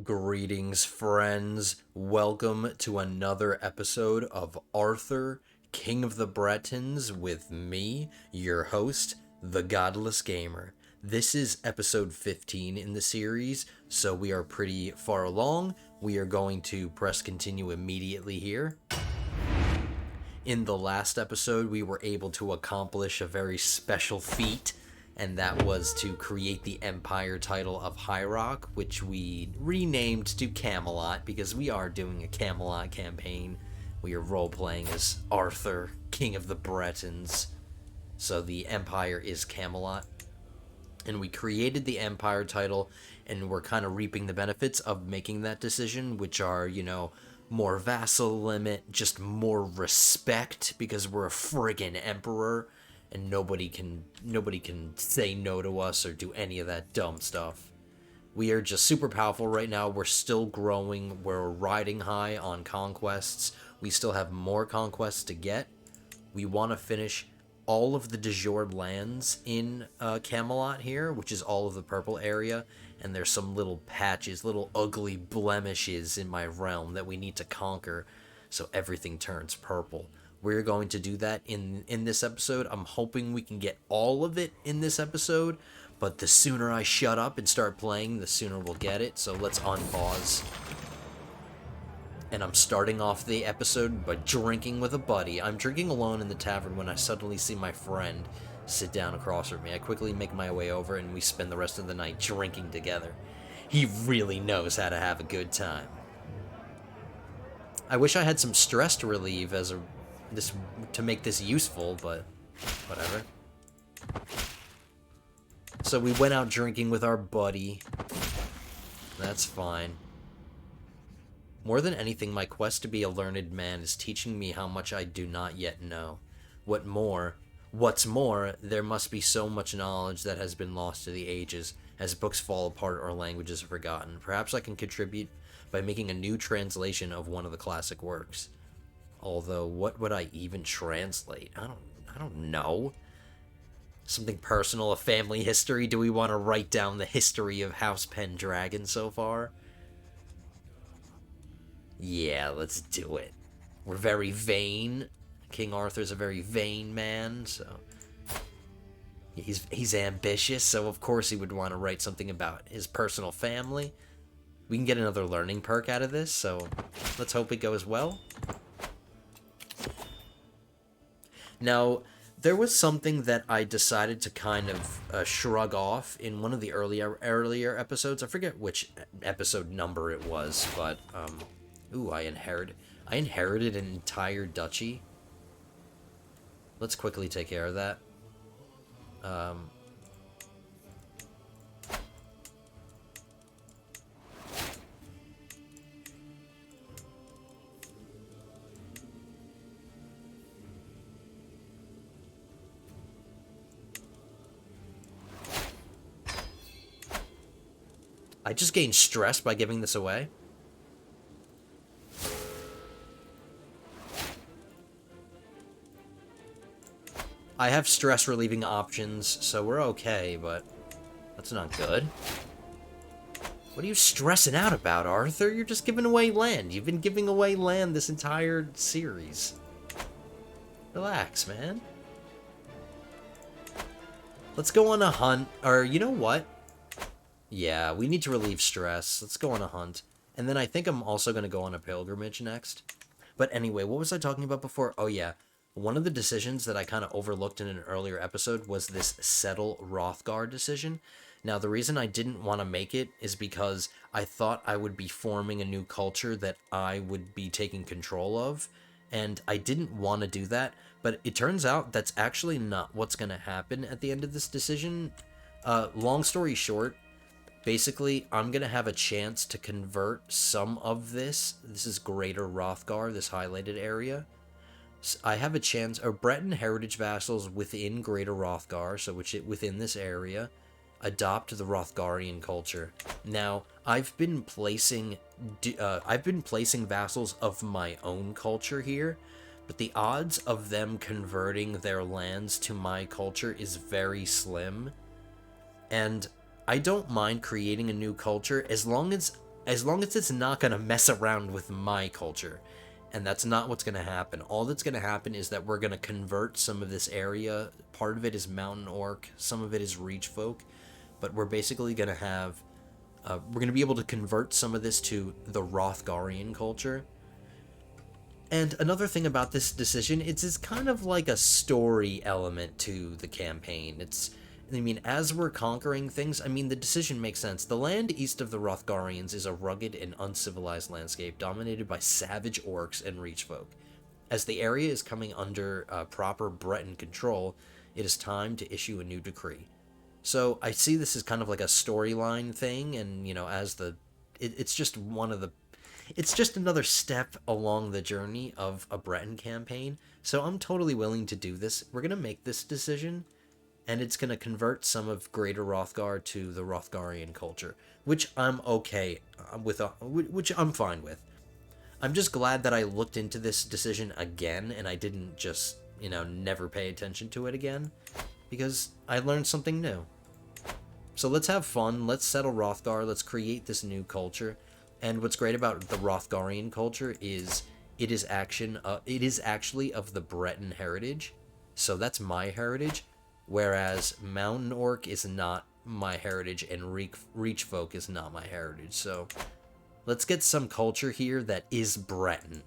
Greetings, friends. Welcome to another episode of Arthur, King of the Bretons, with me, your host, the Godless Gamer. This is episode 15 in the series, so we are pretty far along. We are going to press continue immediately here. In the last episode, we were able to accomplish a very special feat, and that was to create the Empire title of High Rock, which we renamed to Camelot because we are doing a Camelot campaign. We are role-playing as Arthur, King of the Bretons. So the Empire is Camelot. And we created the Empire title, and we're kind of reaping the benefits of making that decision, which are, more vassal limit, just more respect, because we're a friggin' emperor, and nobody can say no to us or do any of that dumb stuff. We are just super powerful right now. We're still growing. We're riding high on conquests. We still have more conquests to get. We want to finish all of the de jure lands in Camelot here, which is all of the purple area, and there's some little patches, little ugly blemishes in my realm that we need to conquer so everything turns purple. We're going to do that in this episode. I'm hoping we can get all of it in this episode, but the sooner I shut up and start playing, the sooner we'll get it. So let's unpause. And I'm starting off the episode by drinking with a buddy. I'm drinking alone in the tavern when I suddenly see my friend sit down across from me. I quickly make my way over and we spend the rest of the night drinking together. He really knows how to have a good time. I wish I had some stress to relieve to make this useful, but whatever. So we went out drinking with our buddy. That's fine. More than anything, my quest to be a learned man is teaching me how much I do not yet know. What's more, there must be so much knowledge that has been lost to the ages, as books fall apart or languages are forgotten. Perhaps I can contribute by making a new translation of one of the classic works. Although, what would I even translate? I don't know. Something personal, a family history? Do we want to write down the history of House Pendragon so far? Yeah, let's do it. We're very vain. King Arthur's a very vain man, so he's ambitious, so of course he would want to write something about his personal family. We can get another learning perk out of this, so let's hope it goes well. Now, there was something that I decided to kind of shrug off in one of the earlier episodes. I forget which episode number it was, but ooh, I inherited an entire duchy. Let's quickly take care of that. I just gained stress by giving this away. I have stress relieving options, so we're okay, but that's not good. What are you stressing out about, Arthur? You're just giving away land. You've been giving away land this entire series. Relax, man. Let's go on a hunt, or you know what? Yeah, we need to relieve stress. Let's go on a hunt. And then I think I'm also going to go on a pilgrimage next. But anyway, what was I talking about before? Oh yeah. One of the decisions that I kind of overlooked in an earlier episode was this settle Hrothgar decision. Now, the reason I didn't want to make it is because I thought I would be forming a new culture that I would be taking control of, and I didn't want to do that, but it turns out that's actually not what's going to happen at the end of this decision. Long story short, basically, I'm going to have a chance to convert some of this. This is Greater Hrothgar, this highlighted area. I have a chance, or Breton heritage vassals within Greater Hrothgar, so within this area, adopt the Hrothgarian culture. Now, I've been placing vassals of my own culture here, but the odds of them converting their lands to my culture is very slim, and I don't mind creating a new culture as long as as long as it's not going to mess around with my culture. And that's not what's going to happen. All that's going to happen is that we're going to convert some of this area. Part of it is mountain orc, some of it is reach folk, but we're basically going to have we're going to be able to convert some of this to the Rothgarian culture. And another thing about this decision, it's kind of like a story element to the campaign. As we're conquering things, the decision makes sense. The land east of the Rothgarians is a rugged and uncivilized landscape dominated by savage orcs and reach folk. As the area is coming under proper Breton control, it is time to issue a new decree. So I see this as kind of like a storyline thing, and it's just it's just another step along the journey of a Breton campaign. So I'm totally willing to do this. We're gonna make this decision, and it's gonna convert some of Greater Rothgar to the Rothgarian culture, which I'm okay with, which I'm fine with. I'm just glad that I looked into this decision again, and I didn't just never pay attention to it again, because I learned something new. So let's have fun, let's settle Rothgar, let's create this new culture. And what's great about the Rothgarian culture is it is actually of the Breton heritage. So that's my heritage, whereas Mountain Orc is not my heritage and Reach Folk is not my heritage. So let's get some culture here that is Breton.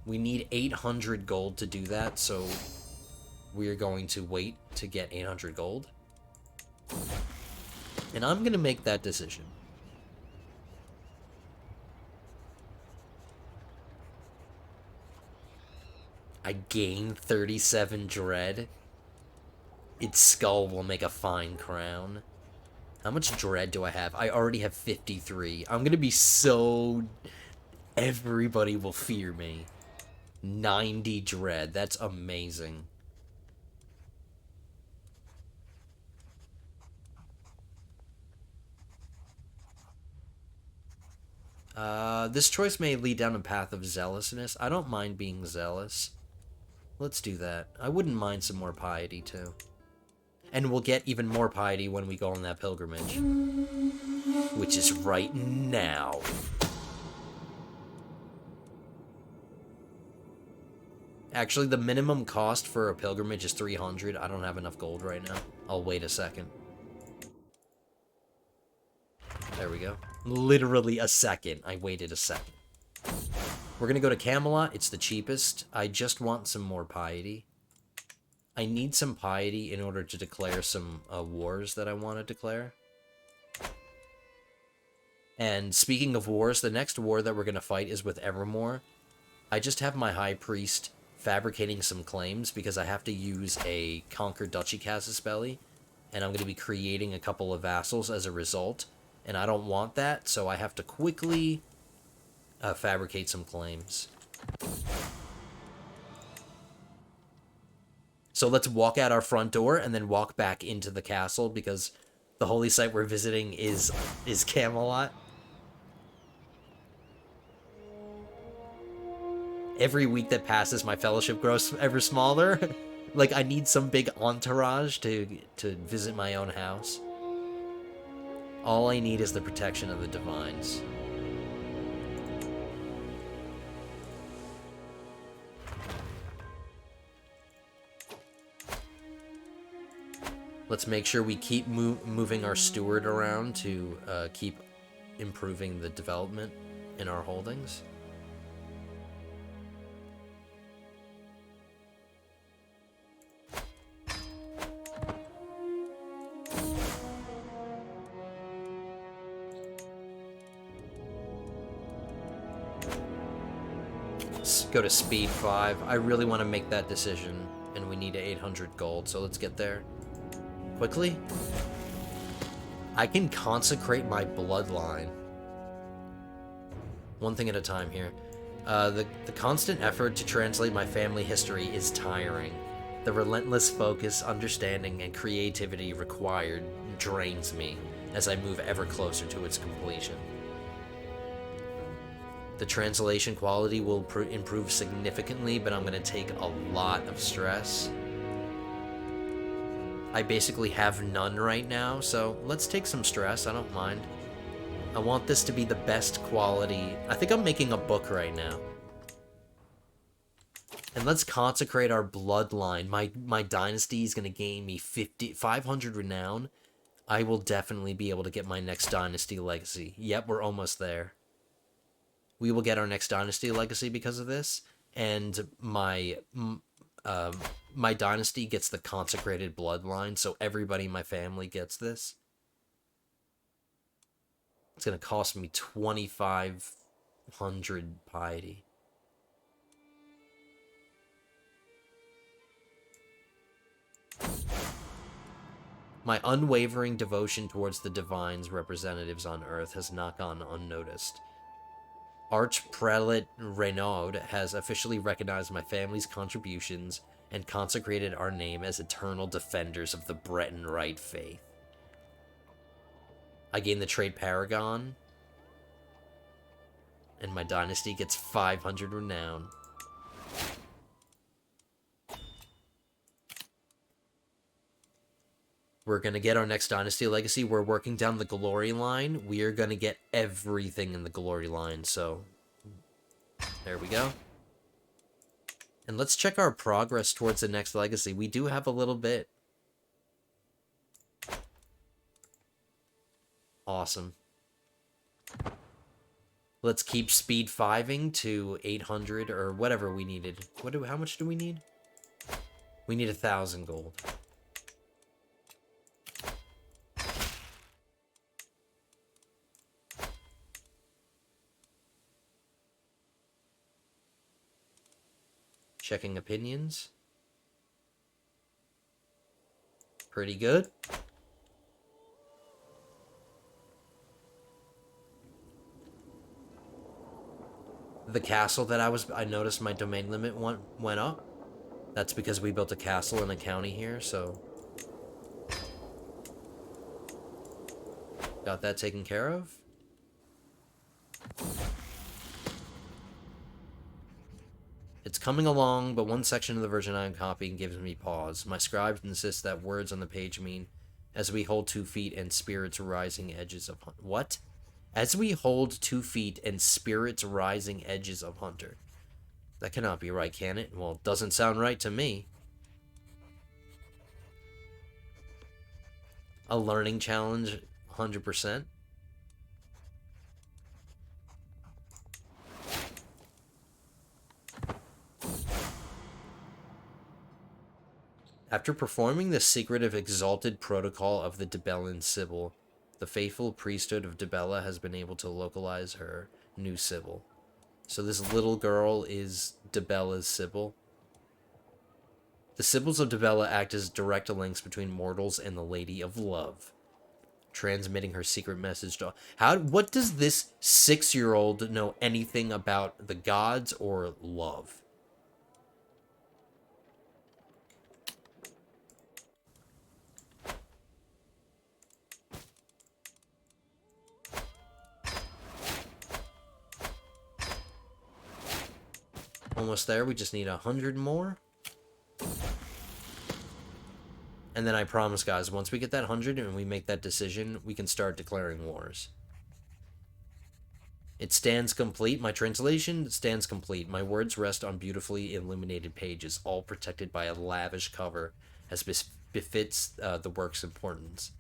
We need 800 gold to do that, so we're going to wait to get 800 gold. And I'm going to make that decision. I gain 37 dread. Its skull will make a fine crown. How much dread do I have? I already have 53. I'm going to be so... Everybody will fear me. 90 dread. That's amazing. This choice may lead down a path of zealousness. I don't mind being zealous. Let's do that. I wouldn't mind some more piety, too. And we'll get even more piety when we go on that pilgrimage. Which is right now. Actually, the minimum cost for a pilgrimage is 300. I don't have enough gold right now. I'll wait a second. There we go. Literally a second. I waited a second. We're gonna go to Camelot. It's the cheapest. I just want some more piety. I need some piety in order to declare some wars that I want to declare. And speaking of wars, the next war that we're gonna fight is with Evermore. I just have my High Priest fabricating some claims because I have to use a Conquer Duchy Casus Belli, and I'm going to be creating a couple of vassals as a result, and I don't want that, so I have to quickly fabricate some claims. So let's walk out our front door and then walk back into the castle because the holy site we're visiting is Camelot. Every week that passes, my fellowship grows ever smaller. Like, I need some big entourage to visit my own house. All I need is the protection of the divines. Let's make sure we keep moving our steward around to keep improving the development in our holdings. Go to speed 5. I really want to make that decision, and we need 800 gold, so let's get there quickly. I can consecrate my bloodline. One thing at a time here. The constant effort to translate my family history is tiring. The relentless focus, understanding, and creativity required drains me as I move ever closer to its completion. The translation quality will improve significantly, but I'm going to take a lot of stress. I basically have none right now, so let's take some stress. I don't mind. I want this to be the best quality. I think I'm making a book right now. And let's consecrate our bloodline. My dynasty is going to gain me 500 renown. I will definitely be able to get my next dynasty legacy. Yep, we're almost there. We will get our next dynasty legacy because of this. And my dynasty gets the consecrated bloodline, so everybody in my family gets this. It's going to cost me 2,500 piety. My unwavering devotion towards the divine's representatives on Earth has not gone unnoticed. Archprelate Renaud has officially recognized my family's contributions and consecrated our name as eternal defenders of the Breton right faith. I gain the trait Paragon, and my dynasty gets 500 renown. We're going to get our next dynasty legacy. We're working down the glory line. We are going to get everything in the glory line, so there we go. And let's check our progress towards the next legacy. We do have a little bit. Awesome. Let's keep speed 5ing to 800 or whatever we needed. How much do we need? We need 1,000 gold. Checking opinions. Pretty good. The castle that I noticed my domain limit went up. That's because we built a castle in a county here, so got that taken care of. It's coming along, but one section of the version I am copying gives me pause. My scribes insist that words on the page mean, as we hold 2 feet and spirits rising edges of... What? As we hold 2 feet and spirits rising edges of Hunter. That cannot be right, can it? Well, it doesn't sound right to me. A learning challenge, 100%. After performing the secretive exalted protocol of the Dibellan Sibyl, the faithful priesthood of Dibella has been able to localize her new Sibyl. So this little girl is Dibella's Sibyl. The Sibyls of Dibella act as direct links between mortals and the Lady of Love, transmitting her secret message to... What does this 6-year-old know anything about the gods or love? Almost there. We just need 100 more. And then I promise, guys, once we get that 100 and we make that decision, we can start declaring wars. It stands complete. My translation stands complete. My words rest on beautifully illuminated pages, all protected by a lavish cover, as befits the work's importance.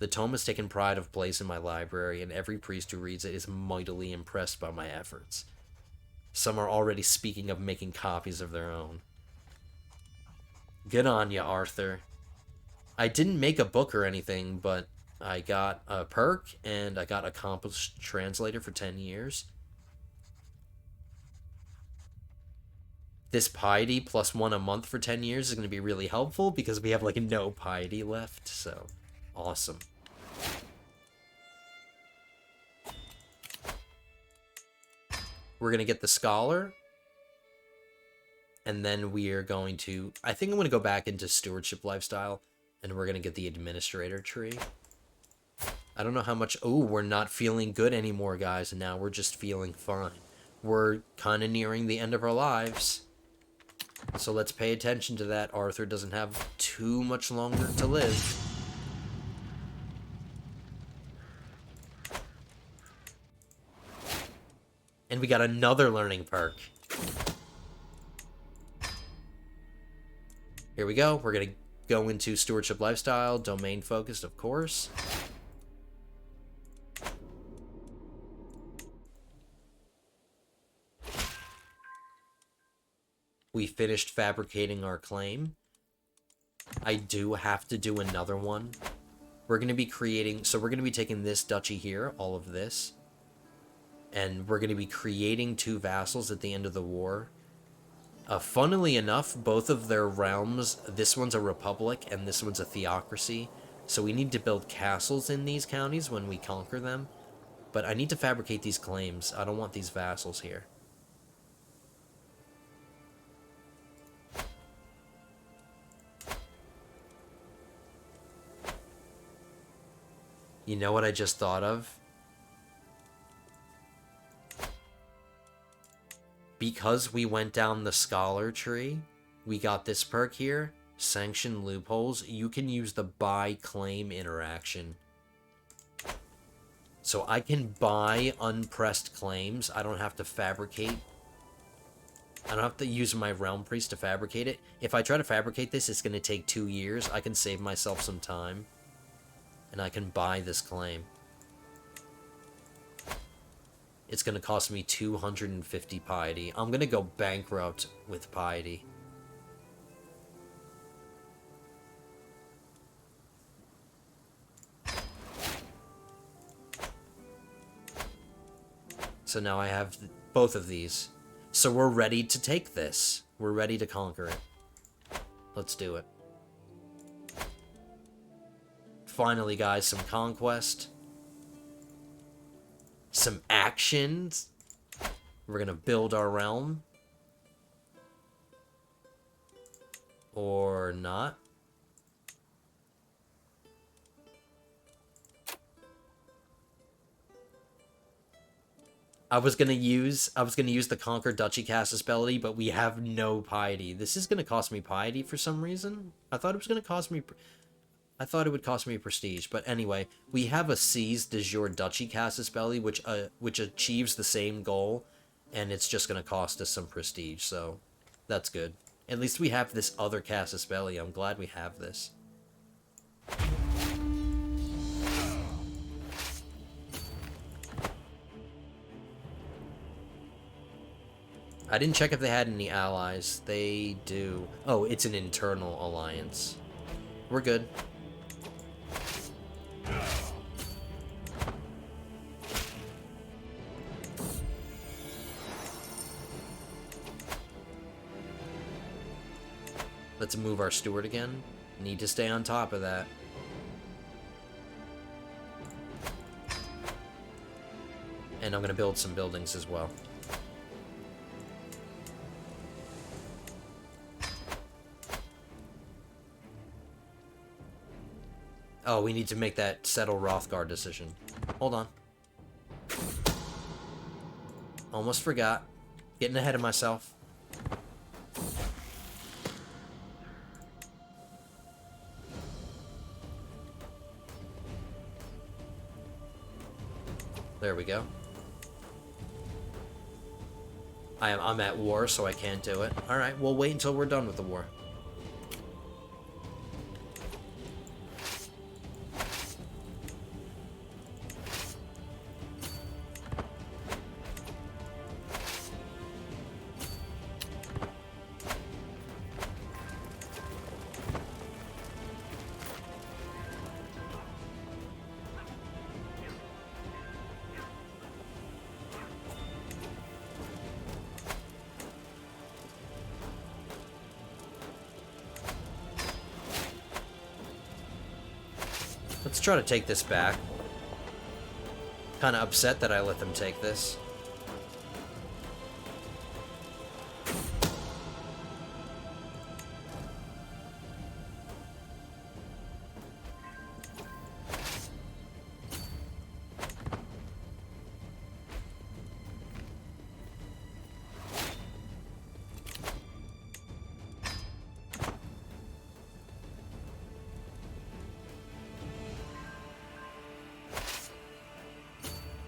The tome has taken pride of place in my library, and every priest who reads it is mightily impressed by my efforts. Some are already speaking of making copies of their own. Good on ya, Arthur. I didn't make a book or anything, but I got a perk, and I got accomplished translator for 10 years. This piety plus 1 a month for 10 years is going to be really helpful, because we have, like, no piety left, so awesome. We're going to get the scholar, and then we are going to... I think I'm going to go back into stewardship lifestyle, and we're going to get the administrator tree. I don't know how much... Oh, we're not feeling good anymore, guys, and now we're just feeling fine. We're kind of nearing the end of our lives, so let's pay attention to that. Arthur doesn't have too much longer to live. And we got another learning perk. Here we go. We're going to go into stewardship lifestyle, domain focused, of course. We finished fabricating our claim. I do have to do another one. We're going to be creating... So we're going to be taking this duchy here, all of this. And we're going to be creating 2 vassals at the end of the war. Funnily enough, both of their realms, this one's a republic and this one's a theocracy. So we need to build castles in these counties when we conquer them. But I need to fabricate these claims. I don't want these vassals here. You know what I just thought of? Because we went down the scholar tree, we got this perk here, sanction loopholes. You can use the buy claim interaction. So I can buy unpressed claims. I don't have to fabricate. I don't have to use my realm priest to fabricate it. If I try to fabricate this, it's going to take 2 years. I can save myself some time. And I can buy this claim. It's going to cost me 250 piety. I'm going to go bankrupt with piety. So now I have both of these. So we're ready to take this. We're ready to conquer it. Let's do it. Finally, guys, some conquest. Some actions. We're gonna build our realm. Or not. I was gonna use the Conquer Duchy Casus Belli, but we have no piety. This is gonna cost me piety for some reason. I thought it would cost me prestige, but anyway, we have a Seize de Jure Duchy Casus Belli, which achieves the same goal, and it's just going to cost us some prestige, so that's good. At least we have this other Casus Belli. I'm glad we have this. I didn't check if they had any allies. They do. Oh, it's an internal alliance. We're good. Let's move our steward again. Need to stay on top of that. And I'm going to build some buildings as well. Oh, we need to make that settle Rothgar decision. Hold on. Almost forgot. Getting ahead of myself. There we go. I'm at war, so I can't do it. Alright, we'll wait until we're done with the war. Let's try to take this back. Kind of upset that I let them take this.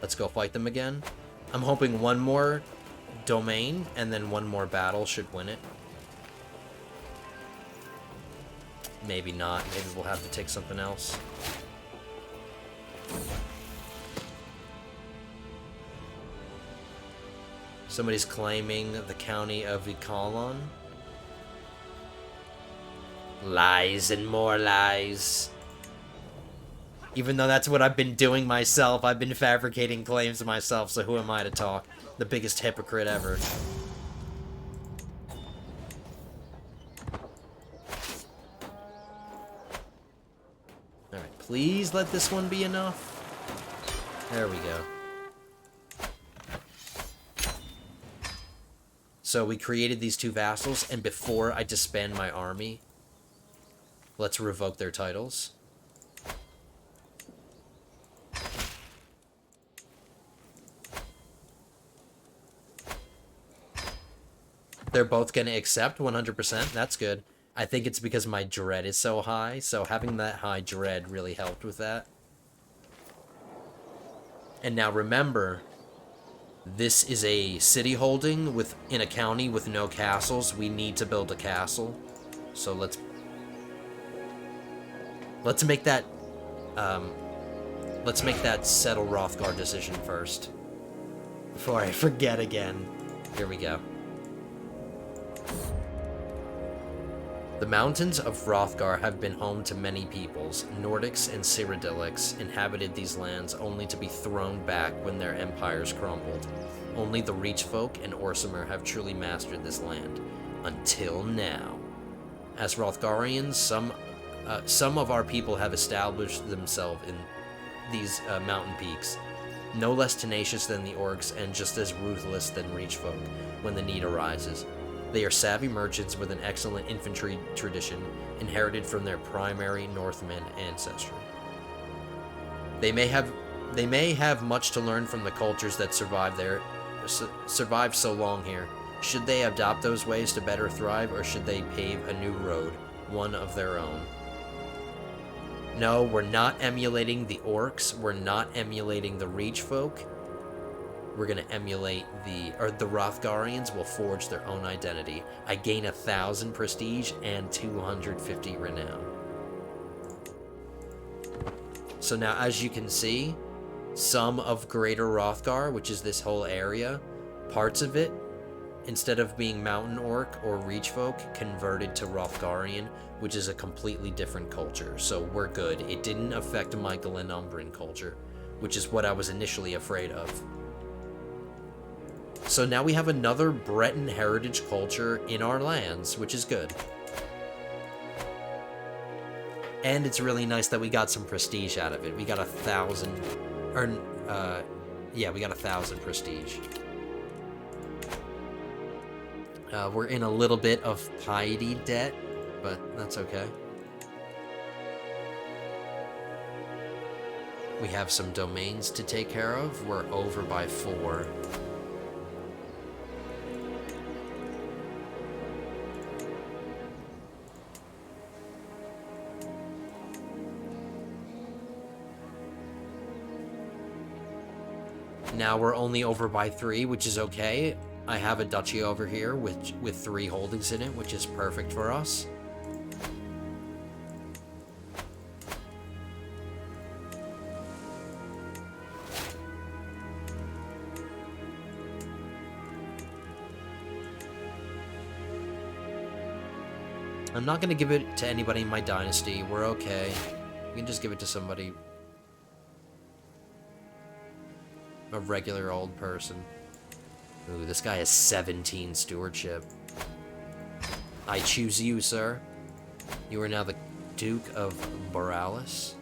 Let's go fight them again. I'm hoping one more domain and then one more battle should win it. Maybe not. Maybe we'll have to take something else. Somebody's claiming the county of Ikalon. Lies and more lies. Even though that's what I've been doing myself, I've been fabricating claims myself, so who am I to talk? The biggest hypocrite ever. Alright, please let this one be enough. There we go. So we created these two vassals, and before I disband my army, let's revoke their titles. They're both going to accept 100%. That's good. I think it's because my dread is so high, so having that high dread really helped with that. And now remember, this is a city holding in a county with no castles. We need to build a castle. So let's make that settle Hrothgar decision first. Before I forget again. Here we go. The mountains of Hrothgar have been home to many peoples. Nordics and Cyrodiilics inhabited these lands only to be thrown back when their empires crumbled. Only the Reach folk and Orsimer have truly mastered this land. Until now. As Hrothgarians, some of our people have established themselves in these mountain peaks. No less tenacious than the orcs and just as ruthless than Reach folk when the need arises. They are savvy merchants with an excellent infantry tradition inherited from their primary Northman ancestry. They may have much to learn from the cultures that survived so long here. Should they adopt those ways to better thrive, or should they pave a new road, one of their own? No, we're not emulating the orcs. We're not emulating the Reach folk. We're going to emulate the Hrothgarians will forge their own identity. I gain 1,000 prestige and 250 renown. So now, as you can see, some of Greater Hrothgar, which is this whole area, parts of it, instead of being Mountain Orc or Reach folk, converted to Hrothgarian, which is a completely different culture. So we're good. It didn't affect my Glenumbran culture, which is what I was initially afraid of. So now we have another Breton heritage culture in our lands, which is good. And it's really nice that we got some prestige out of it. We got 1,000, yeah, we got 1,000 prestige. We're in a little bit of piety debt, but that's okay. We have some domains to take care of. We're over by 4. Now we're only over by 3, which is okay. I have a duchy over here with 3 holdings in it, which is perfect for us. I'm not going to give it to anybody in my dynasty. We're okay. We can just give it to somebody. A regular old person. Ooh, this guy has 17 stewardship. I choose you, sir. You are now the Duke of Borealis.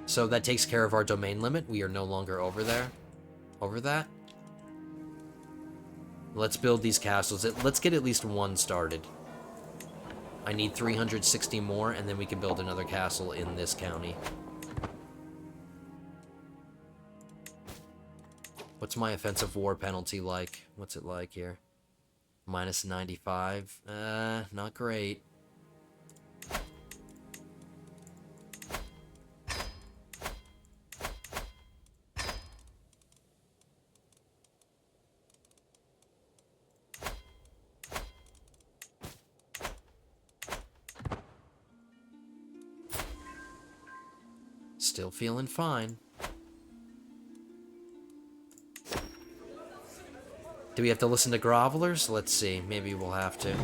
So that takes care of our domain limit. We are no longer over there. Over that. Let's build these castles. Let's get at least one started. I need 360 more, and then we can build another castle in this county. What's my offensive war penalty like? What's it like here? Minus 95. Not great. Still feeling fine. Do we have to listen to grovelers? Let's see. Maybe we'll have to.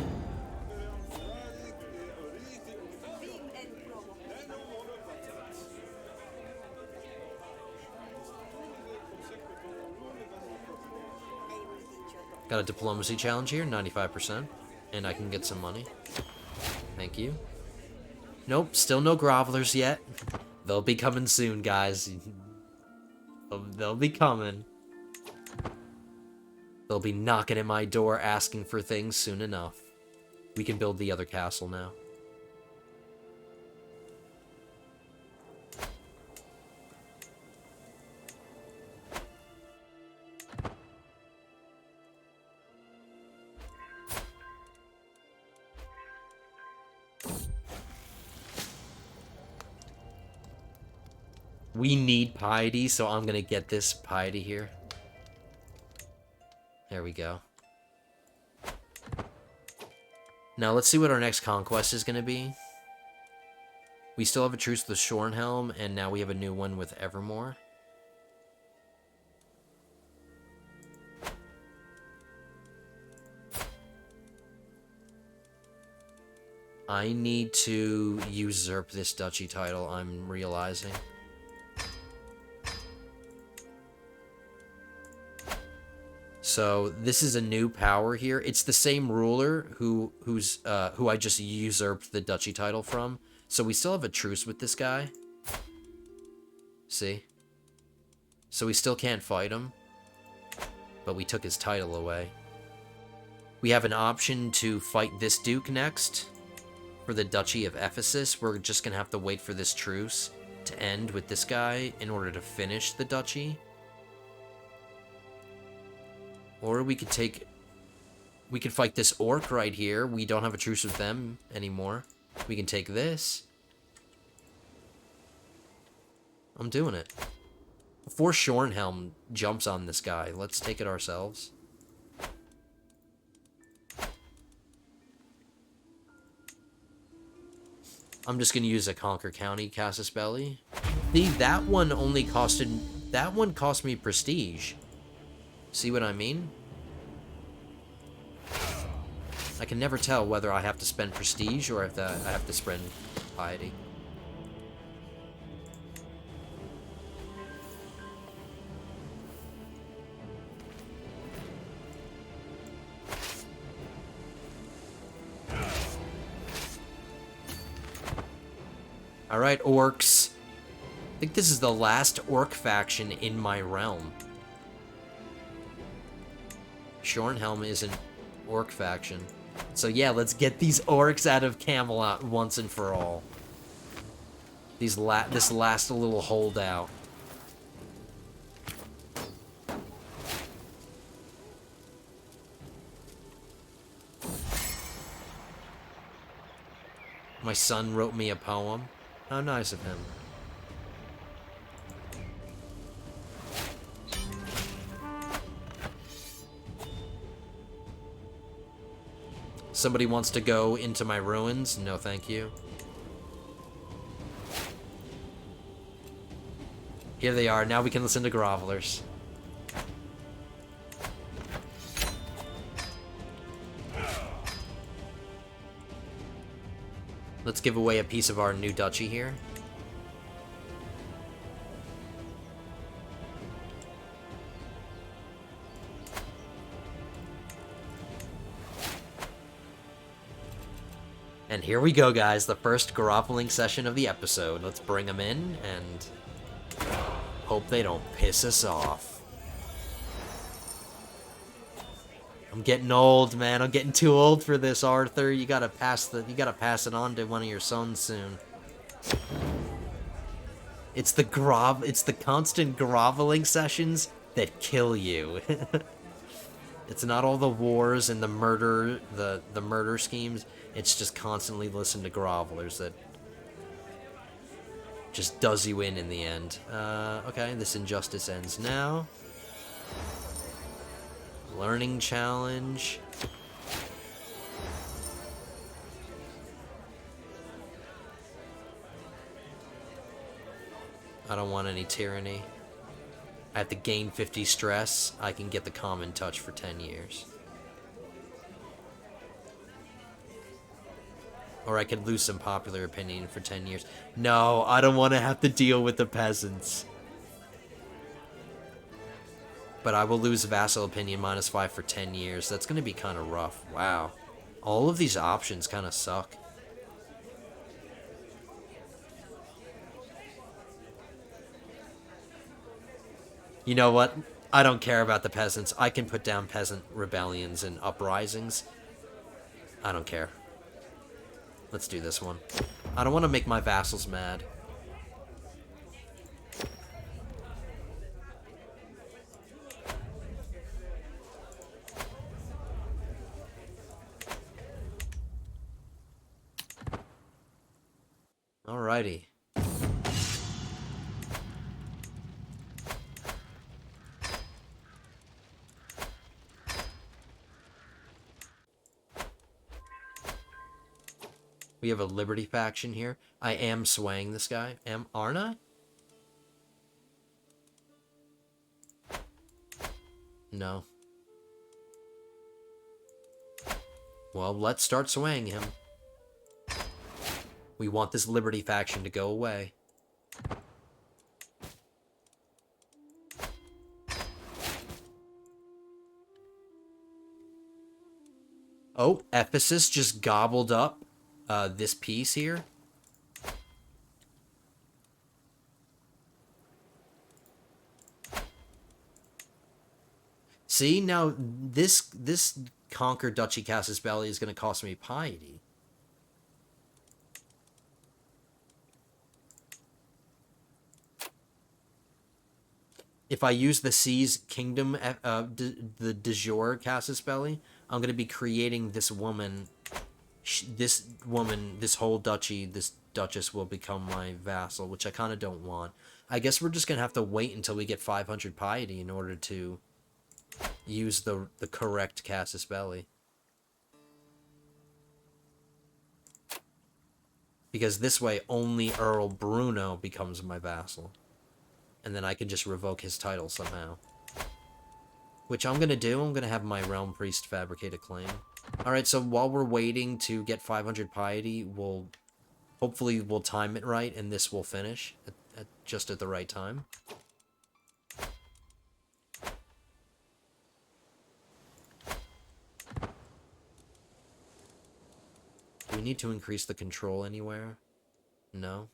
Got a diplomacy challenge here, 95%. And I can get some money. Thank you. Nope, still no grovelers yet. They'll be coming soon, guys. They'll be coming. They'll be knocking at my door asking for things soon enough. We can build the other castle now. We need piety, so I'm gonna get this piety here. There we go. Now let's see what our next conquest is gonna be. We still have a truce with Shornhelm, and now we have a new one with Evermore. I need to usurp this duchy title, I'm realizing. So this is a new power here. It's the same ruler who I just usurped the duchy title from. So we still have a truce with this guy. See? So we still can't fight him. But we took his title away. We have an option to fight this duke next. For the Duchy of Ephesus. We're just gonna have to wait for this truce to end with this guy in order to finish the duchy. Or we could fight this orc right here. We don't have a truce with them anymore. We can take this. I'm doing it. Before Shornhelm jumps on this guy, let's take it ourselves. I'm just gonna use a Conquer County Casus Belli. See, that one cost me prestige. See what I mean? I can never tell whether I have to spend prestige or if I have to spend piety. Alright, orcs. I think this is the last orc faction in my realm. Shornhelm is an orc faction. So yeah, let's get these orcs out of Camelot once and for all. This last little holdout. My son wrote me a poem. How nice of him. Somebody wants to go into my ruins? No, thank you. Here they are. Now we can listen to grovelers. Let's give away a piece of our new duchy here. And here we go, guys, the first groveling session of the episode. Let's bring them in and hope they don't piss us off. I'm getting old, man. I'm getting too old for this, Arthur. You gotta pass it on to one of your sons soon. It's the constant groveling sessions that kill you. It's not all the wars and the murder schemes. It's just constantly listen to grovelers that just does you in the end. Okay, this injustice ends now. Learning challenge. I don't want any tyranny. I have to gain 50 stress. I can get the common touch for 10 years. Or I could lose some popular opinion for 10 years. No, I don't want to have to deal with the peasants. But I will lose vassal opinion -5 for 10 years. That's going to be kind of rough. Wow. All of these options kind of suck. You know what? I don't care about the peasants. I can put down peasant rebellions and uprisings. I don't care. Let's do this one. I don't want to make my vassals mad. Alrighty. We have a Liberty faction here. I am swaying this guy. Aren't I? No. Well, let's start swaying him. We want this Liberty faction to go away. Oh, Ephesus just gobbled up this piece here. See, now this conquer Duchy Casus Belli is going to cost me piety. If I use the Seize Kingdom, the de jure Casus Belli, I'm going to be creating this woman. This whole duchy, this duchess will become my vassal, which I kind of don't want. I guess we're just going to have to wait until we get 500 piety in order to use the correct Casus Belli. Because this way, only Earl Bruno becomes my vassal. And then I can just revoke his title somehow. Which I'm going to do. I'm going to have my Realm Priest fabricate a claim. Alright, so while we're waiting to get 500 piety, hopefully we'll time it right, and this will finish just at the right time. Do we need to increase the control anywhere? No.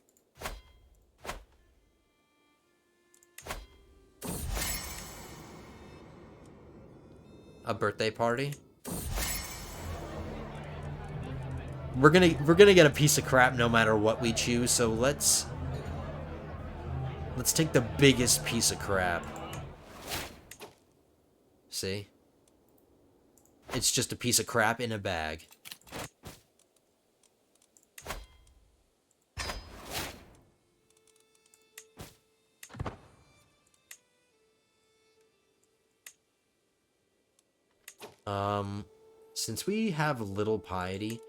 A birthday party? We're gonna get a piece of crap no matter what we choose, so let's take the biggest piece of crap. See? It's just a piece of crap in a bag. Since we have little piety,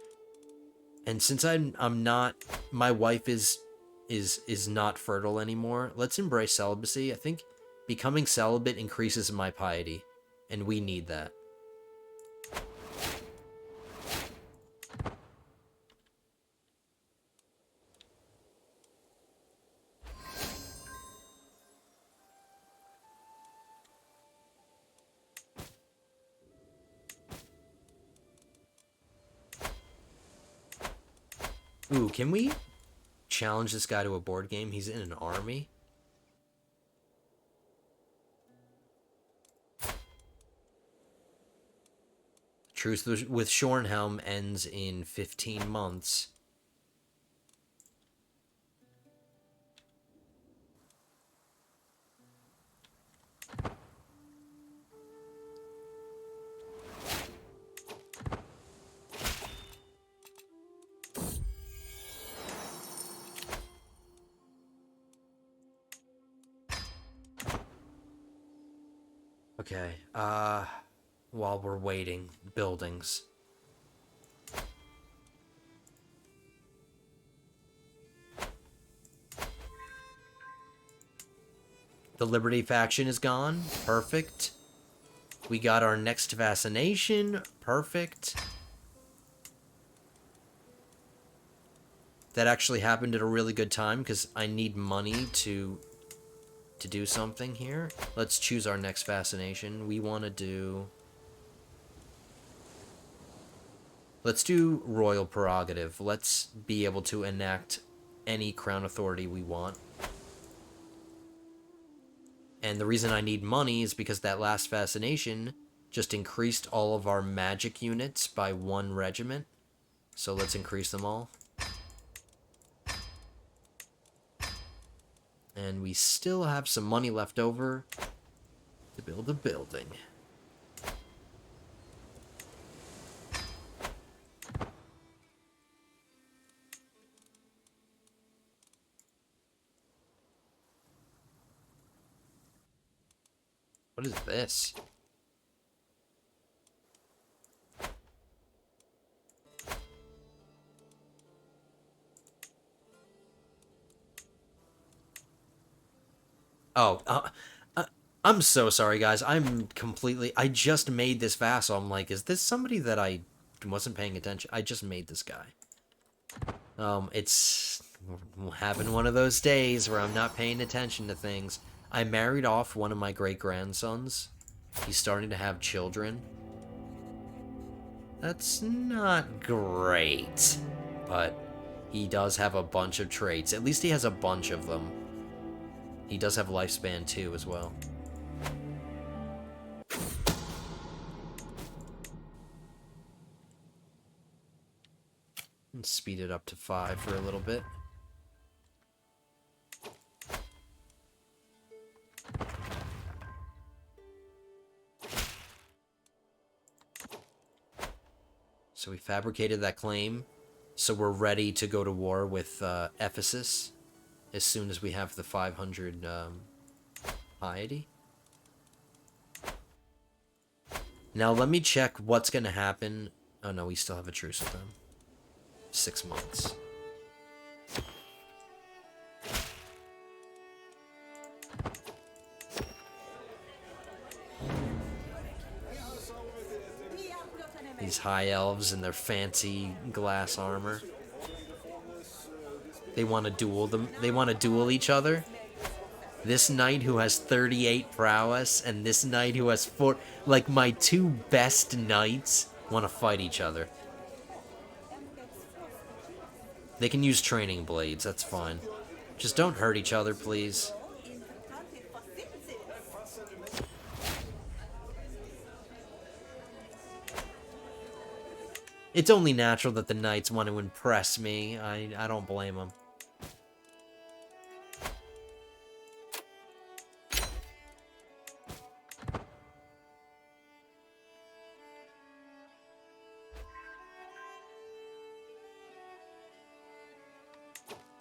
and since I'm not, my wife is not fertile anymore, let's embrace celibacy. I think becoming celibate increases my piety, and we need that. Ooh, can we challenge this guy to a board game? He's in an army. Truce with Shornhelm ends in 15 months. Okay, while we're waiting, buildings. The Liberty faction is gone. Perfect. We got our next vaccination. Perfect. That actually happened at a really good time because I need money to do something here. Let's choose our next fascination. We want to do... Let's do royal prerogative. Let's be able to enact any crown authority we want. And the reason I need money is because that last fascination just increased all of our magic units by 1 regiment. So let's increase them all. And we still have some money left over to build a building. What is this? Oh, I'm so sorry, guys. I just made this vassal. I'm like, is this somebody that I wasn't paying attention? I just made this guy. It's having one of those days where I'm not paying attention to things. I married off one of my great-grandsons. He's starting to have children. That's not great, but he does have a bunch of traits. At least he has a bunch of them. He does have lifespan too, as well. Let's speed it up to 5 for a little bit. So we fabricated that claim. So we're ready to go to war with Ephesus as soon as we have the 500 piety. Now let me check what's going to happen. Oh no, we still have a truce with them. 6 months. These high elves in their fancy glass armor. They want to duel them. They want to duel each other. This knight who has 38 prowess and this knight who has 4... Like, my 2 best knights want to fight each other. They can use training blades, that's fine. Just don't hurt each other, please. It's only natural that the knights want to impress me. I don't blame them.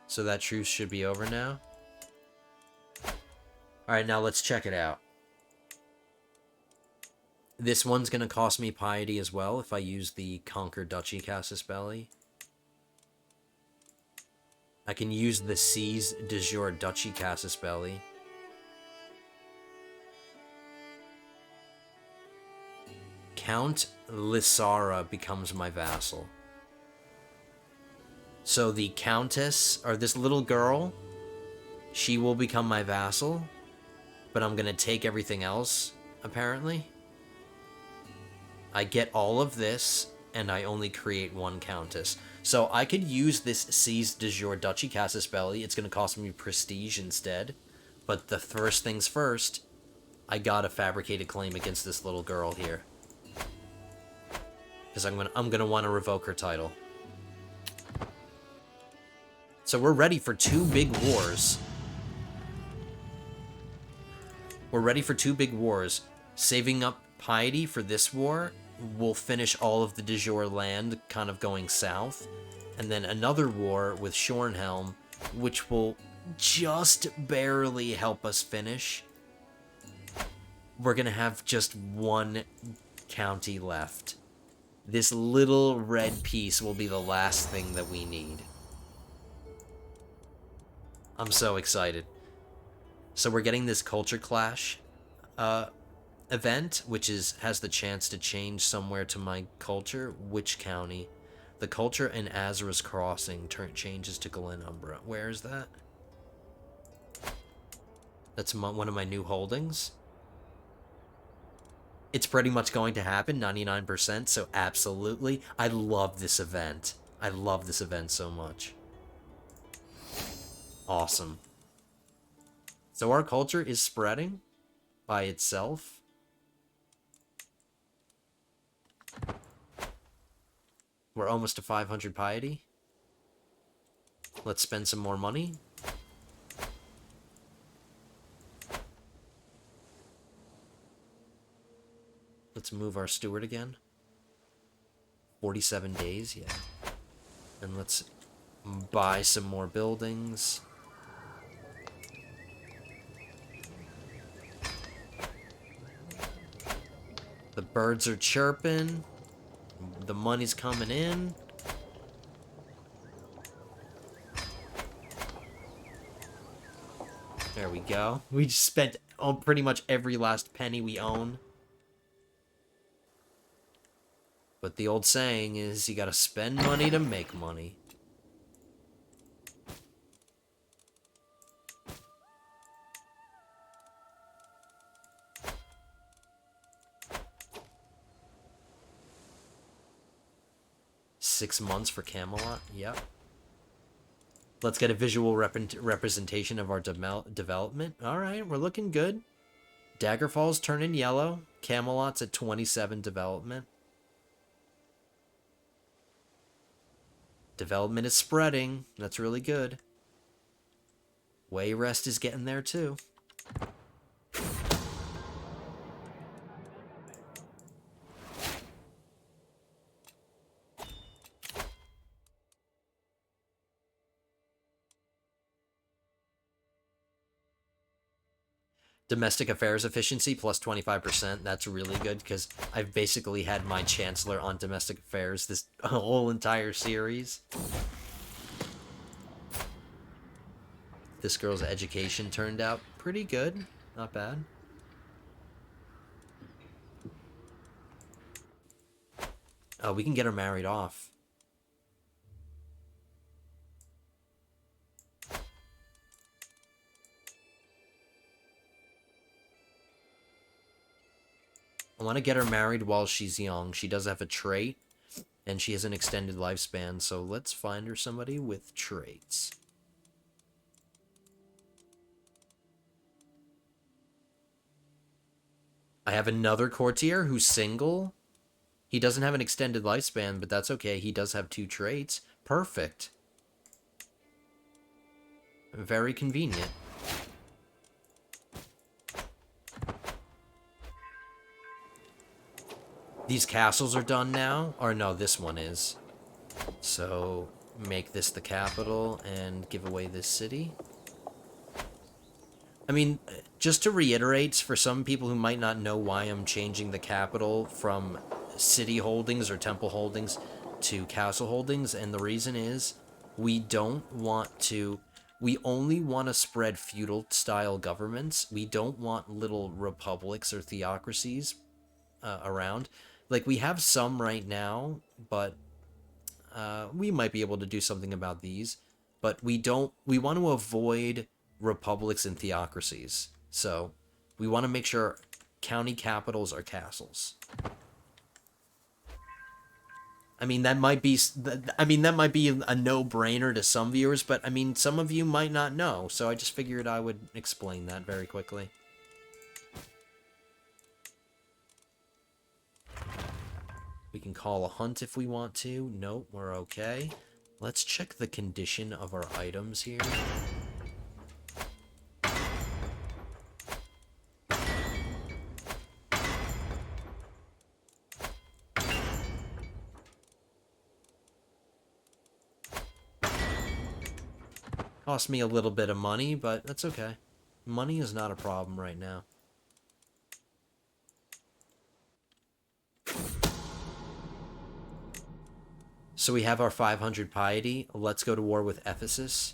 So that truce should be over now. Alright, now let's check it out. This one's going to cost me piety as well if I use the Conquer Duchy Casus Belli. I can use the Seize de Jure Duchy Casus Belli. Count Lissara becomes my vassal. So the Countess, or this little girl, she will become my vassal, but I'm going to take everything else, apparently. I get all of this, and I only create 1 Countess. So I could use this Seize de Jure Duchy Casus Belli. It's going to cost me prestige instead. But the first things first, I got a fabricated claim against this little girl here. Because I'm gonna want to revoke her title. So we're ready for 2 big wars. We're ready for 2 big wars. Saving up piety for this war will finish all of the de jure land kind of going south. And then another war with Shornhelm, which will just barely help us finish. We're going to have just 1 county left. This little red piece will be the last thing that we need. I'm so excited. So we're getting this culture clash event, which has the chance to change somewhere to my culture. Which county? The culture in Azra's Crossing changes to Glenumbra. Where is that? That's one of my new holdings. It's pretty much going to happen, 99%, so absolutely. I love this event. I love this event so much. Awesome. So our culture is spreading by itself. We're almost to 500 piety. Let's spend some more money. Let's move our steward again. 47 days, yeah. And let's buy some more buildings. The birds are chirping. The money's coming in. There we go. We just spent pretty much every last penny we own. But the old saying is, you gotta spend money to make money. Six months for Camelot, yep. Let's get a visual representation of our development. Alright, we're looking good. Daggerfall's turning yellow. Camelot's at 27 development. Development is spreading. That's really good. Wayrest is getting there too. Domestic affairs efficiency plus 25%. That's really good because I've basically had my chancellor on domestic affairs this whole entire series. This girl's education turned out pretty good. Not bad. Oh, we can get her married off. I want to get her married while she's young. She does have a trait, and she has an extended lifespan, so let's find her somebody with traits. I have another courtier who's single. He doesn't have an extended lifespan, but that's okay. He does have 2 traits. Perfect. Very convenient. These castles are done now. Or no, this one is. So, make this the capital and give away this city. I mean, just to reiterate, for some people who might not know why I'm changing the capital from city holdings or temple holdings to castle holdings, and the reason is we don't want to... We only want to spread feudal-style governments. We don't want little republics or theocracies around. Like, we have some right now, but we might be able to do something about these. But we want to avoid republics and theocracies. So, we want to make sure county capitals are castles. I mean, that might be a no-brainer to some viewers, but I mean, some of you might not know, so I just figured I would explain that very quickly. We can call a hunt if we want to. Nope, we're okay. Let's check the condition of our items here. Cost me a little bit of money, but that's okay. Money is not a problem right now. So we have our 500 piety. Let's go to war with Ephesus.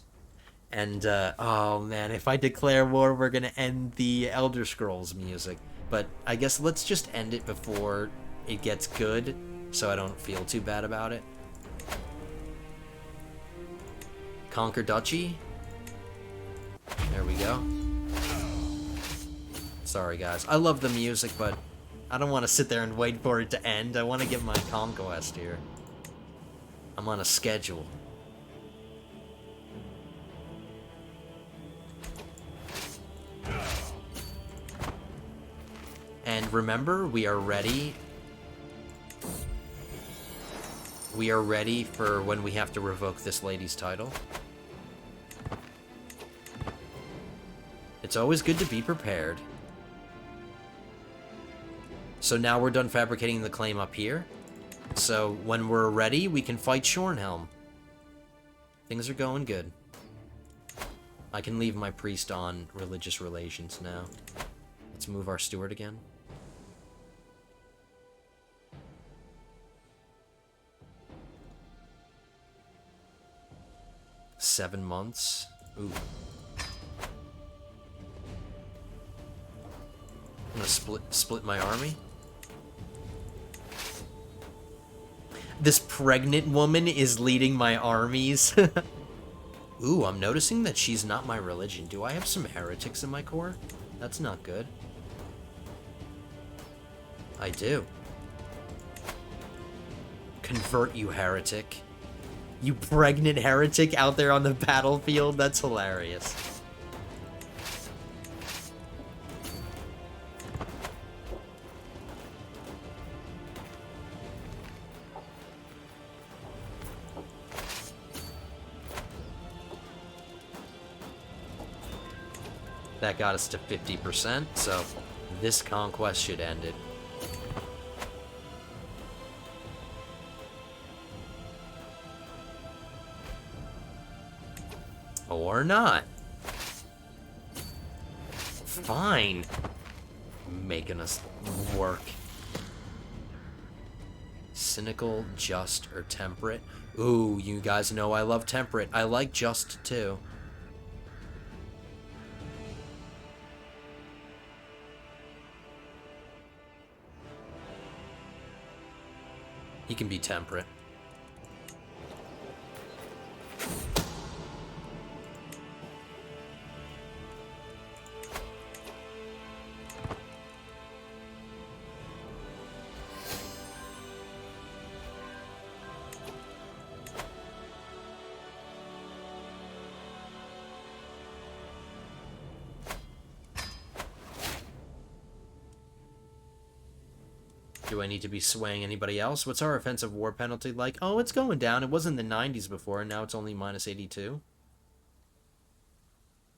And, oh man, if I declare war, we're gonna end the Elder Scrolls music. But I guess let's just end it before it gets good, so I don't feel too bad about it. Conquer Duchy. There we go. Sorry, guys. I love the music, but I don't want to sit there and wait for it to end. I want to get my conquest here. I'm on a schedule. And remember, we are ready. We are ready for when we have to revoke this lady's title. It's always good to be prepared. So now we're done fabricating the claim up here. So when we're ready, we can fight Shornhelm. Things are going good. I can leave my priest on religious relations now. Let's move our steward again. Seven months. Ooh. I'm gonna split my army. This pregnant woman is leading my armies. Ooh, I'm noticing that she's not my religion. Do I have some heretics in my corps? That's not good. I do. Convert, you heretic. You pregnant heretic out there on the battlefield? That's hilarious. That got us to 50%, so this conquest should end it. Or not. Fine. Making us work. Cynical, just, or temperate. Ooh, you guys know I love temperate. I like just, too. He can be temperate. Do I need to be swaying anybody else? What's our offensive war penalty like? Oh, it's going down. It was in the 90s before, and now it's only minus 82.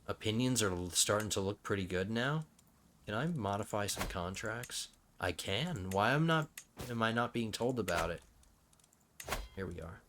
Opinions are starting to look pretty good now. Can I modify some contracts? I can. Why am I not being told about it? Here we are.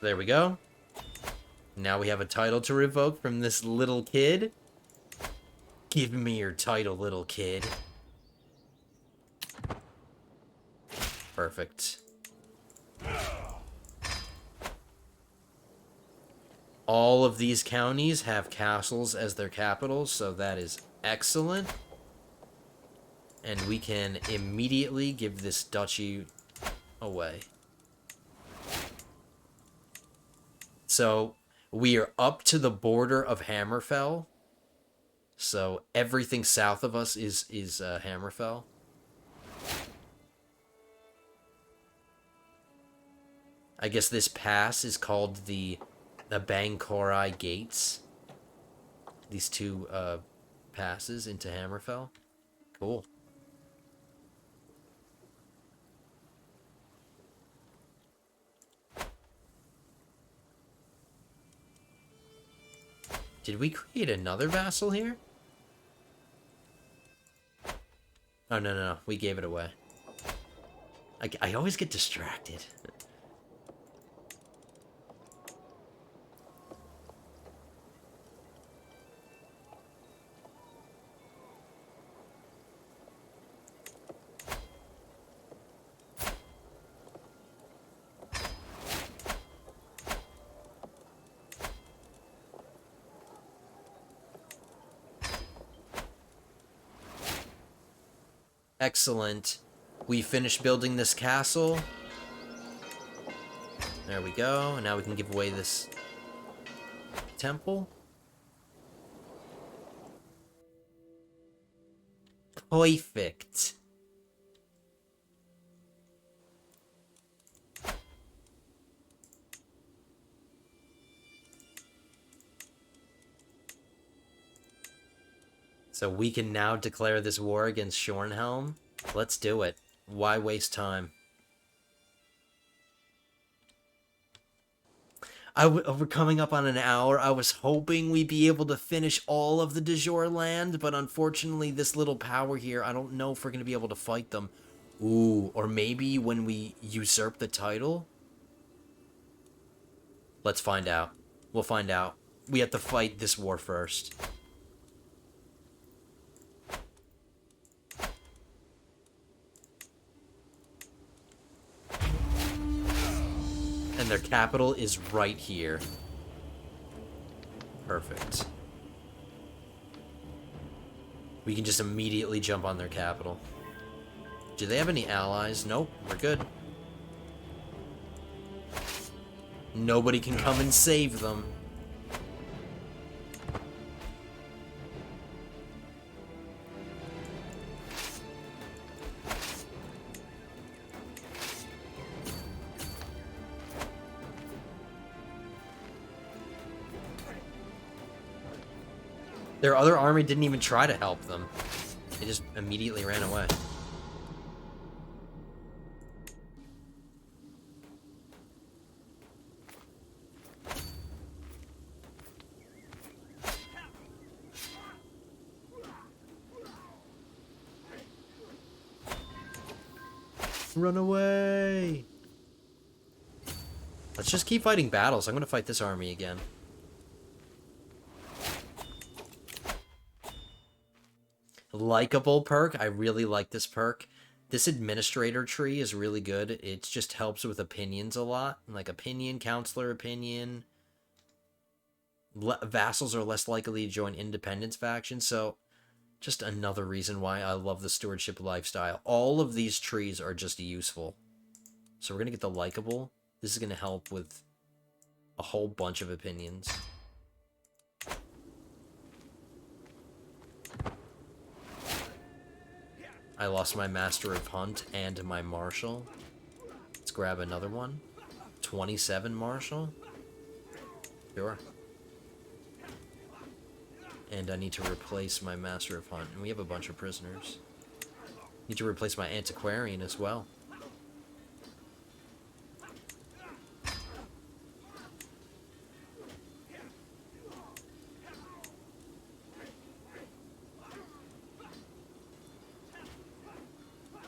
There we go. Now we have a title to revoke from this little kid. Give me your title, little kid. Perfect. All of these counties have castles as their capitals, so that is excellent. And we can immediately give this duchy away. So we are up to the border of Hammerfell. So everything south of us is Hammerfell. I guess this pass is called the Bangkorai Gates. These two passes into Hammerfell. Cool. Did we create another vassal here? Oh, no, no, no. We gave it away. I always get distracted. Excellent. We finished building this castle. There we go. And now we can give away this temple. Perfect. So we can now declare this war against Shornhelm. Let's do it. Why waste time? We're coming up on an hour. I was hoping we'd be able to finish all of the de jure land, but unfortunately this little power here, I don't know if we're going to be able to fight them. Ooh, or maybe when we usurp the title? Let's find out. We'll find out. We have to fight this war first. And their capital is right here. Perfect. We can just immediately jump on their capital. Do they have any allies? Nope, we're good. Nobody can come and save them. Their other army didn't even try to help them. They just immediately ran away. Run away! Let's just keep fighting battles. I'm gonna fight this army again. Likeable perk. I really like this perk. This administrator tree is really good. It just helps with opinions a lot. Like opinion, counselor opinion. Vassals are less likely to join independence factions. So just another reason why I love the stewardship lifestyle. All of these trees are just useful. So we're going to get the likeable. This is going to help with a whole bunch of opinions. I lost my Master of Hunt and my Marshal. Let's grab another one. 27 Marshal. Sure. And I need to replace my Master of Hunt. And we have a bunch of prisoners. Need to replace my Antiquarian as well.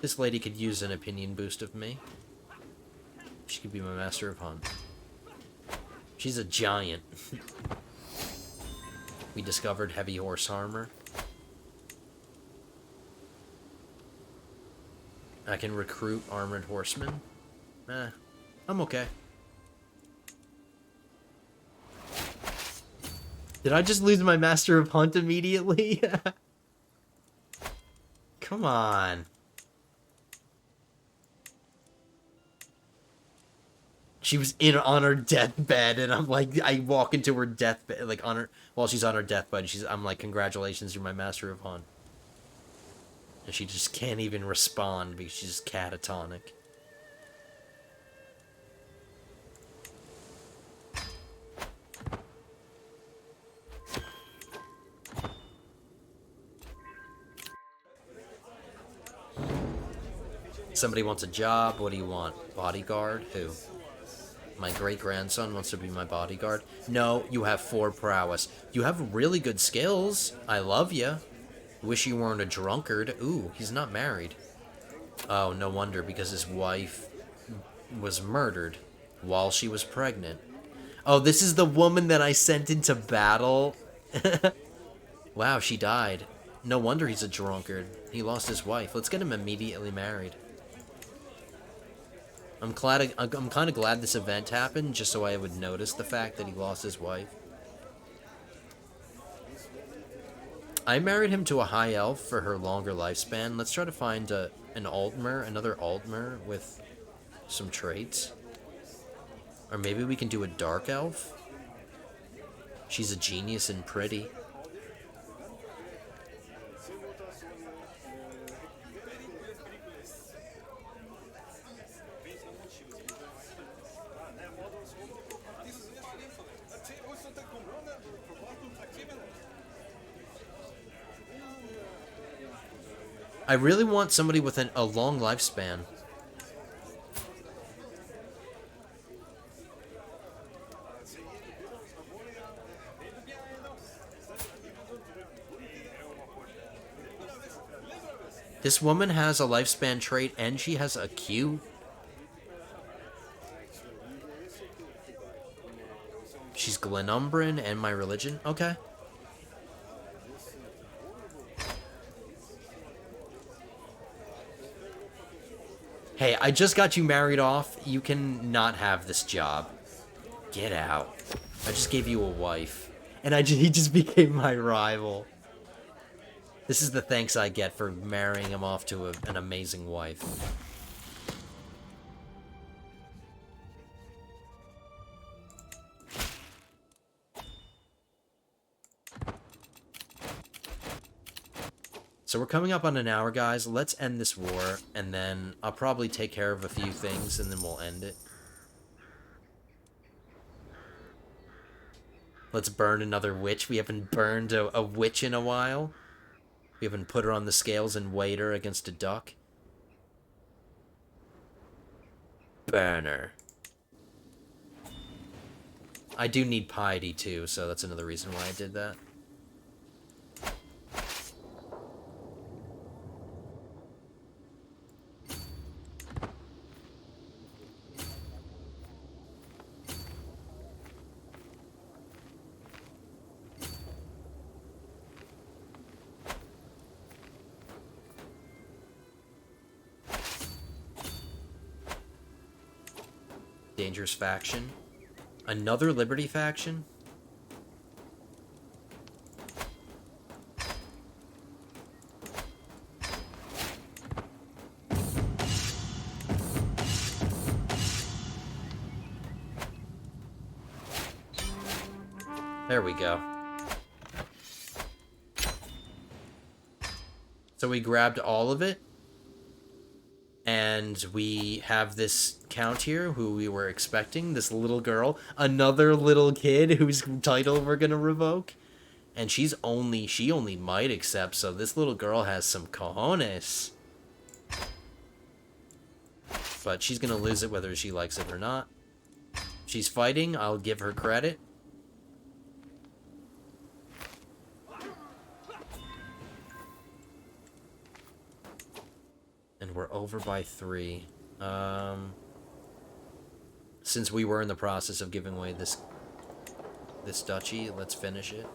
This lady could use an opinion boost of me. She could be my Master of Hunt. She's a giant. We discovered heavy horse armor. I can recruit armored horsemen. I'm okay. Did I just lose my Master of Hunt immediately? Come on. She was on her deathbed, and I'm like, I walk into her deathbed, like on her, while she's on her deathbed, I'm like, congratulations, you're my Master of Hunt. And she just can't even respond because she's catatonic. Somebody wants a job. What do you want? Bodyguard? Who? My great-grandson wants to be my bodyguard. No, you have 4 prowess. You have really good skills. I love you. Wish you weren't a drunkard. Ooh, he's not married. Oh, no wonder, because his wife was murdered while she was pregnant. Oh, this is the woman that I sent into battle? Wow, she died. No wonder he's a drunkard. He lost his wife. Let's get him immediately married. I'm kind of glad this event happened, just so I would notice the fact that he lost his wife. I married him to a high elf for her longer lifespan. Let's try to find an another Altmer with some traits. Or maybe we can do a dark elf. She's a genius and pretty. I really want somebody with a long lifespan. This woman has a lifespan trait and she has a Q. She's Glenumbran and my religion. Okay. Hey, I just got you married off. You can not have this job. Get out. I just gave you a wife. And he just became my rival. This is the thanks I get for marrying him off to an amazing wife. So we're coming up on an hour, guys. Let's end this war, and then I'll probably take care of a few things, and then we'll end it. Let's burn another witch. We haven't burned a witch in a while. We haven't put her on the scales and weighed her against a duck. Burn her. I do need piety, too, so that's another reason why I did that. Dangerous faction. Another Liberty faction? There we go. So we grabbed all of it. And we have this count here, who we were expecting, this little girl, another little kid whose title we're gonna revoke. And she only might accept, so this little girl has some cojones. But she's gonna lose it whether she likes it or not. She's fighting, I'll give her credit. And we're over by 3. Since we were in the process of giving away this duchy, let's finish it.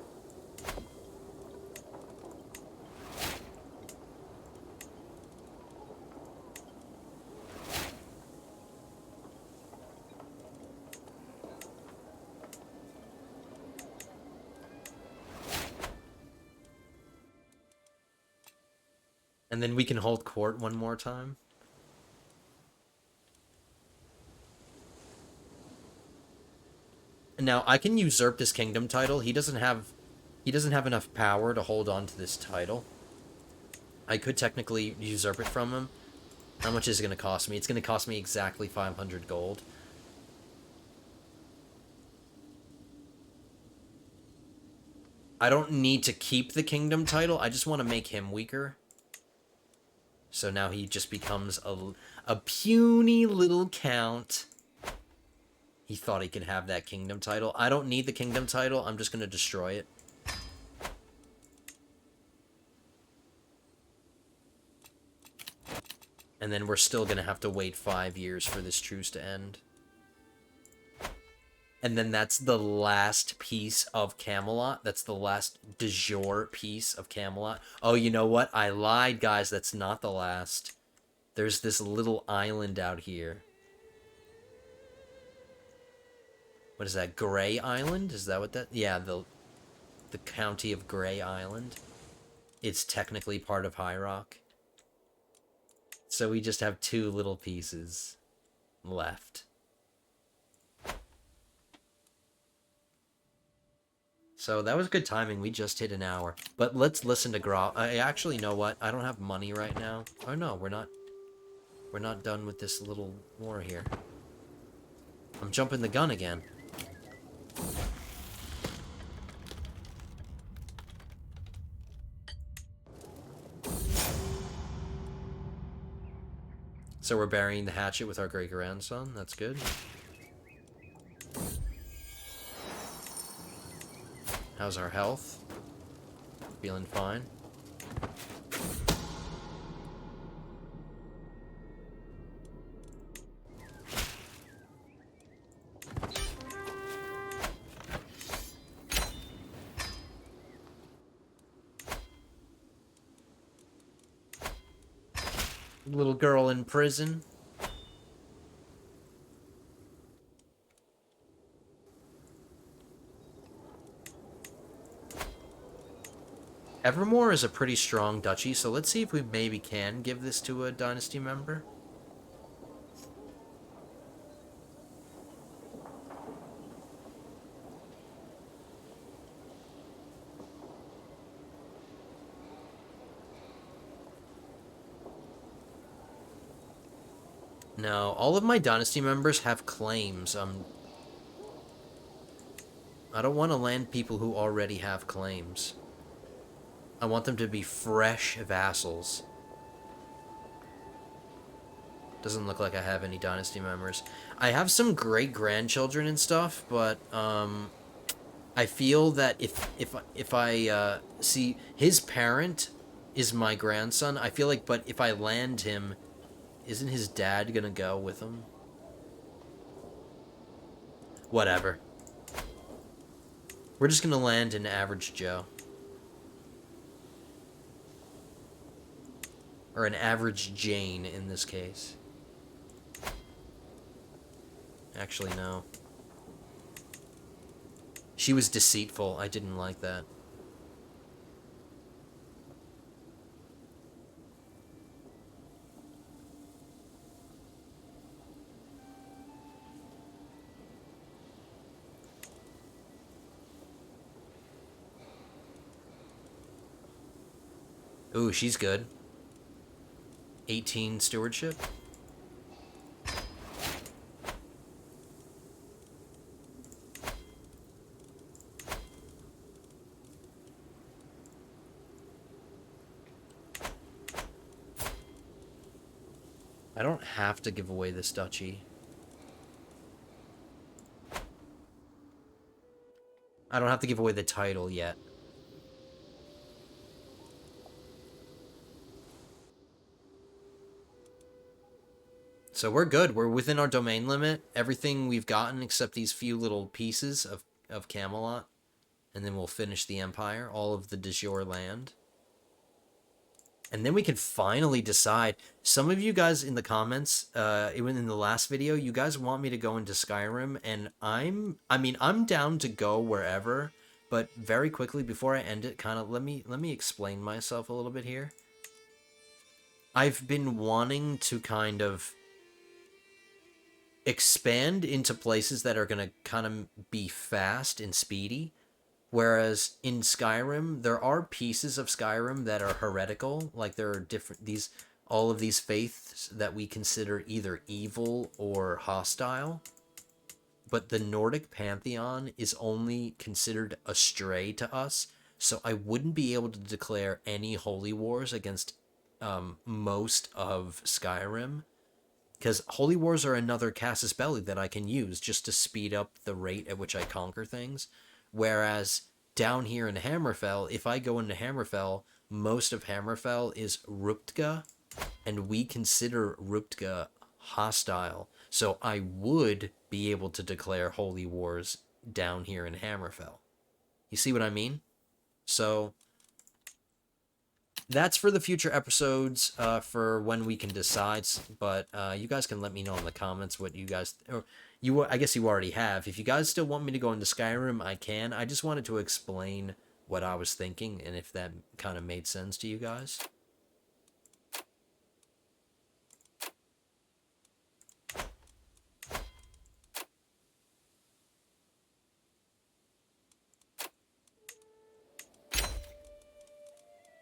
And then we can hold court one more time. Now, I can usurp this kingdom title. He doesn't have enough power to hold on to this title. I could technically usurp it from him. How much is it going to cost me? It's going to cost me exactly 500 gold. I don't need to keep the kingdom title. I just want to make him weaker. So now he just becomes a puny little count. He thought he could have that kingdom title. I don't need the kingdom title. I'm just going to destroy it. And then we're still gonna have to wait 5 years for this truce to end. And then that's the last piece of Camelot. That's the last de jure piece of Camelot. Oh, you know what? I lied, guys. That's not the last. There's this little island out here. What is that? Gray Island? Is that what that? Yeah, the county of Gray Island. It's technically part of High Rock. So we just have 2 little pieces left. So that was good timing. We just hit an hour. But let's listen to Grail. I actually know what? I don't have money right now. Oh no, we're not done with this little war here. I'm jumping the gun again. So we're burying the hatchet with our great-grandson. That's good. How's our health? Feeling fine. Little girl in prison. Evermore is a pretty strong duchy, so let's see if we maybe can give this to a dynasty member. No, all of my dynasty members have claims. I don't want to land people who already have claims. I want them to be fresh vassals. Doesn't look like I have any dynasty members. I have some great-grandchildren and stuff, but I feel that if I see his parent is my grandson, I feel like, but if I land him, isn't his dad gonna go with him? Whatever. We're just gonna land an average Joe. Or an average Jane in this case. Actually, no. She was deceitful. I didn't like that. Ooh, she's good. 18 stewardship. I don't have to give away this duchy. I don't have to give away the title yet. So we're good. We're within our domain limit. Everything we've gotten except these few little pieces of Camelot. And then we'll finish the Empire. All of the de jure land. And then we can finally decide. Some of you guys in the comments, even in the last video, you guys want me to go into Skyrim. And I'm down to go wherever. But very quickly, before I end it, kind of let me explain myself a little bit here. I've been wanting to kind of expand into places that are going to kind of be fast and speedy. Whereas in Skyrim, there are pieces of Skyrim that are heretical. Like there are different, all of these faiths that we consider either evil or hostile. But the Nordic pantheon is only considered astray to us. So I wouldn't be able to declare any holy wars against most of Skyrim. Because holy wars are another casus belli that I can use just to speed up the rate at which I conquer things. Whereas down here in Hammerfell, if I go into Hammerfell, most of Hammerfell is Ruptga, and we consider Ruptka hostile. So I would be able to declare holy wars down here in Hammerfell. You see what I mean? So that's for the future episodes, for when we can decide. But you guys can let me know in the comments what you guys, or you, I guess you already have. If you guys still want me to go into Skyrim, I can. I just wanted to explain what I was thinking and if that kind of made sense to you guys.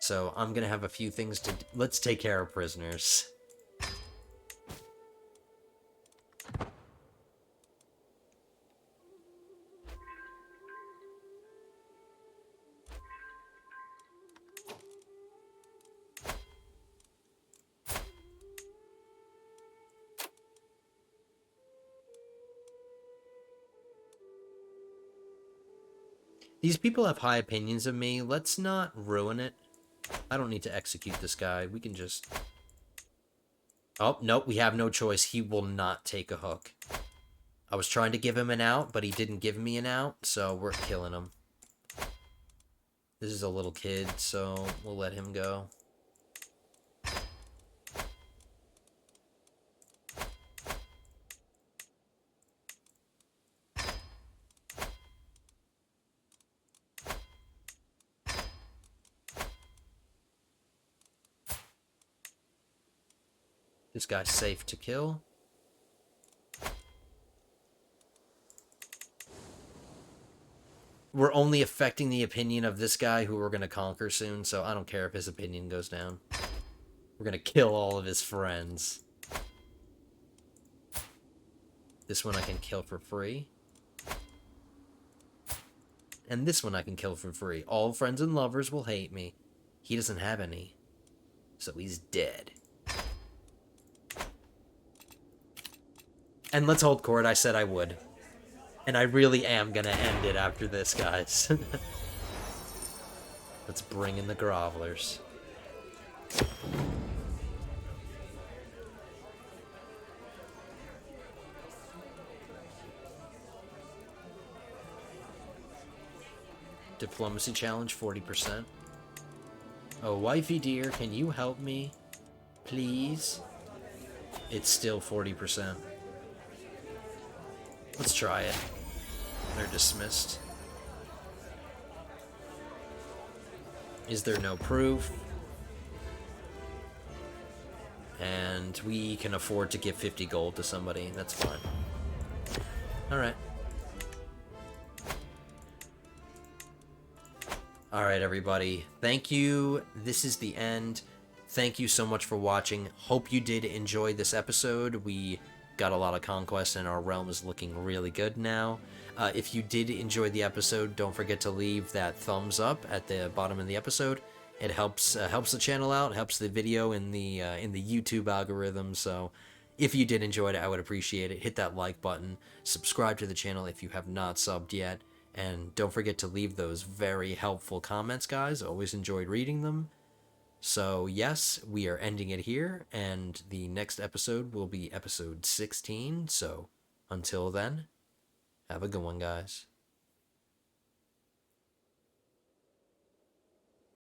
So I'm gonna have a few things to. Let's take care of prisoners. These people have high opinions of me. Let's not ruin it. I don't need to execute this guy. We can just... Oh, nope, we have no choice. He will not take a hook. I was trying to give him an out, but he didn't give me an out, so we're killing him. This is a little kid, so we'll let him go. This guy's safe to kill. We're only affecting the opinion of this guy who we're going to conquer soon, so I don't care if his opinion goes down. We're going to kill all of his friends. This one I can kill for free. And this one I can kill for free. All friends and lovers will hate me. He doesn't have any. So he's dead. And let's hold court. I said I would. And I really am gonna end it after this, guys. Let's bring in the grovelers. Diplomacy challenge, 40%. Oh, wifey dear, can you help me? Please? It's still 40%. Let's try it. They're dismissed. Is there no proof? And we can afford to give 50 gold to somebody. That's fine. Alright. Alright, everybody. Thank you. This is the end. Thank you so much for watching. Hope you did enjoy this episode. We got a lot of conquest and our realm is looking really good now. If you did enjoy the episode, don't forget to leave that thumbs up at the bottom of the episode. It helps the channel out, helps the video in the YouTube algorithm. So if you did enjoy it, I would appreciate it. Hit that like button, subscribe to the channel if you have not subbed yet, and don't forget to leave those very helpful comments, guys. Always enjoyed reading them. So yes, we are ending it here, and the next episode will be episode 16. So until then, have a good one, guys.